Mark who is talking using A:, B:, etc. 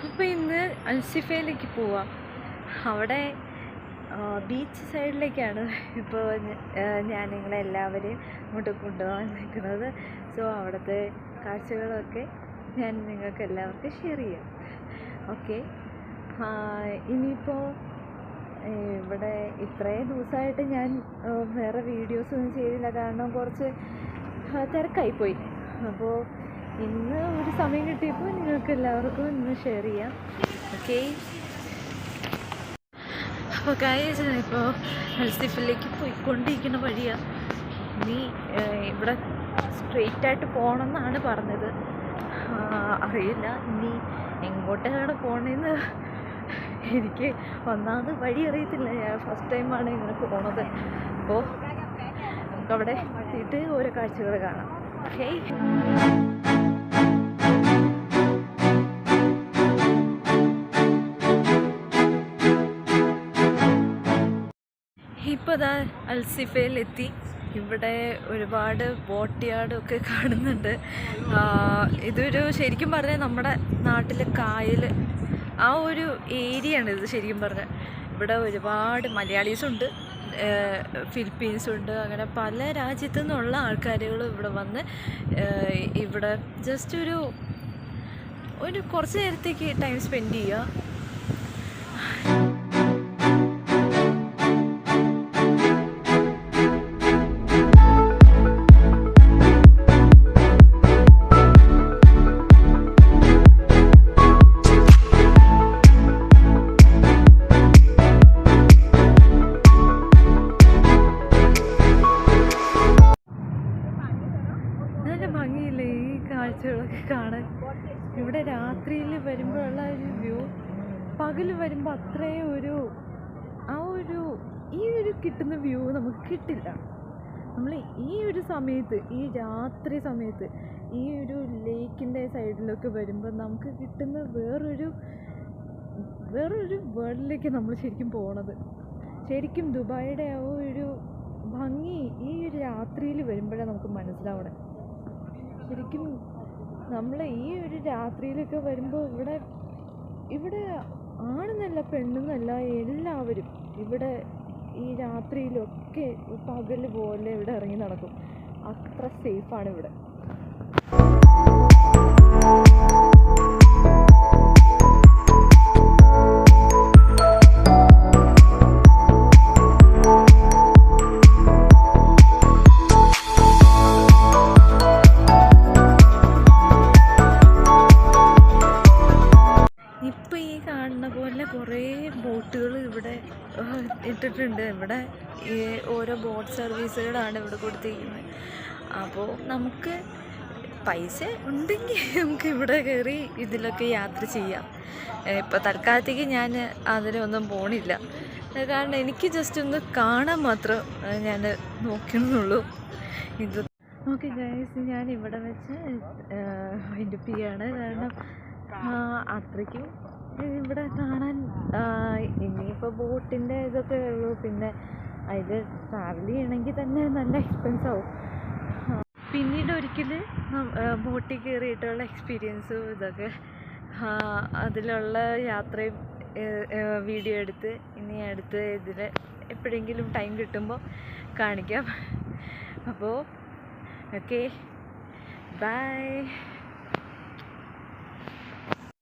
A: അപ്പോൾ ഇന്ന് അൽസിഫയിലേക്ക് പോവാം. അവിടെ ബീച്ച് സൈഡിലേക്കാണ് ഇപ്പോൾ ഞാൻ നിങ്ങളെല്ലാവരെയും അങ്ങോട്ട് കൊണ്ടുപോകാൻ നിൽക്കുന്നത്. സോ അവിടുത്തെ കാഴ്ചകളൊക്കെ ഞാൻ നിങ്ങൾക്ക് എല്ലാവർക്കും ഷെയർ ചെയ്യാം. ഓക്കെ, ഇനിയിപ്പോൾ ഇവിടെ ഇത്രയും ദിവസമായിട്ട് ഞാൻ വേറെ വീഡിയോസൊന്നും ചെയ്തില്ല, കാരണം കുറച്ച് തിരക്കായിപ്പോയി. അപ്പോൾ ഇന്ന് ഒരു സമയം കിട്ടിയപ്പോൾ നിങ്ങൾക്ക് എല്ലാവർക്കും ഇന്ന് ഷെയർ ചെയ്യാം. ഓക്കെ, അപ്പോൾ ഗൈസ് ഇപ്പോൾ അൽസിഫിലേക്ക് പോയിക്കൊണ്ടിരിക്കുന്ന വഴിയാണ്. ഇനി ഇവിടെ സ്ട്രെയിറ്റായിട്ട് പോകണമെന്നാണ് പറഞ്ഞത്. അറിയില്ല ഇനി എങ്ങോട്ടാണ് പോകണമെന്ന്. എനിക്ക് ഒന്നാമത് വഴി അറിയത്തില്ല, ഞാൻ ഫസ്റ്റ് ടൈമാണ് ഇങ്ങനെ പോണത്. അപ്പോൾ നമുക്കവിടെ എത്തിയിട്ട് ഓരോ കാഴ്ചകൾ കാണാം. ഓക്കെ, ഇപ്പോൾ ദാ അൽസിഫയിലെത്തി. ഇവിടെ ഒരുപാട് ബോട്ട് യാർഡൊക്കെ കാണുന്നുണ്ട്. ഇതൊരു ശരിക്കും പറഞ്ഞാൽ നമ്മുടെ നാട്ടിലെ കായൽ ആ ഒരു ഏരിയയാണ് ഇത്. ശരിക്കും പറഞ്ഞാൽ ഇവിടെ ഒരുപാട് മലയാളീസുണ്ട്, ഫിലിപ്പീൻസുണ്ട്, അങ്ങനെ പല രാജ്യത്തു നിന്നുള്ള ആൾക്കാരുകൾ ഇവിടെ വന്ന് ഇവിടെ ജസ്റ്റ് ഒരു കുറച്ച് നേരത്തേക്ക് ടൈം സ്പെൻഡ് ചെയ്യുക. ഭംഗിയില്ലേ ഈ കാഴ്ചകളൊക്കെ കാണാൻ. ഇവിടെ രാത്രിയിൽ വരുമ്പോഴുള്ള ഒരു വ്യൂ പകൽ വരുമ്പോൾ അത്രയും ഈ ഒരു കിട്ടുന്ന വ്യൂ നമുക്ക് കിട്ടില്ല. നമ്മൾ ഈ ഒരു സമയത്ത്, ഈ രാത്രി സമയത്ത് ഈ ഒരു ലേക്കിൻ്റെ സൈഡിലൊക്കെ വരുമ്പോൾ നമുക്ക് കിട്ടുന്ന വേറൊരു വേൾഡിലേക്ക് നമ്മൾ ശരിക്കും പോണത്. ശരിക്കും ദുബായിയുടെ ആ ഒരു ഭംഗി ഈ ഒരു രാത്രിയിൽ വരുമ്പോഴാണ് നമുക്ക് മനസ്സിലാവണേ. ശരിക്കും നമ്മൾ ഈ ഒരു രാത്രിയിലൊക്കെ വരുമ്പോൾ ഇവിടെ ആണെന്നല്ല പെണ്ണെന്നല്ല എല്ലാവരും ഇവിടെ ഈ രാത്രിയിലൊക്കെ പകൽ പോലെ ഇവിടെ ഇറങ്ങി നടക്കും. അത്ര സേഫാണ് ഇവിടെ. ഇപ്പോൾ ഈ കാണുന്ന പോലെ കുറേ ബോട്ടുകൾ ഇവിടെ ഇട്ടിട്ടുണ്ട്. ഇവിടെ ഈ ഓരോ ബോട്ട് സർവീസുകളാണ് ഇവിടെ കൊടുത്തിരിക്കുന്നത്. അപ്പോൾ നമുക്ക് പൈസ ഉണ്ടെങ്കിൽ നമുക്ക് ഇവിടെ കയറി ഇതിലൊക്കെ യാത്ര ചെയ്യാം. ഇപ്പോൾ തൽക്കാലത്തേക്ക് ഞാൻ അതിലൊന്നും പോണില്ല, കാരണം എനിക്ക് ജസ്റ്റ് ഒന്ന് കാണാൻ മാത്രം ഞാൻ നോക്കുന്നുള്ളൂ. ഇത് ഓക്കെ ഗൈസ്, ഞാൻ ഇവിടെ വെച്ച് വൈൻഡപ്പ് ചെയ്യാണ്, കാരണം അത്രയ്ക്കും ഇവിടെ കാണാൻ. ഇനിയിപ്പോൾ ബോട്ടിൻ്റെ ഇതൊക്കെ ഉള്ളൂ, പിന്നെ അതിൽ ട്രാവൽ ചെയ്യണമെങ്കിൽ തന്നെ നല്ല എക്സ്പെൻസ് ആവും. പിന്നീട് ഒരിക്കൽ ബോട്ടിൽ കയറിയിട്ടുള്ള എക്സ്പീരിയൻസും ഇതൊക്കെ അതിലുള്ള യാത്രയും വീഡിയോ എടുത്ത് ഇനി അടുത്ത് ഇതിൽ എപ്പോഴെങ്കിലും ടൈം കിട്ടുമ്പോൾ കാണിക്കാം. അപ്പോൾ ഓക്കെ, ബൈ.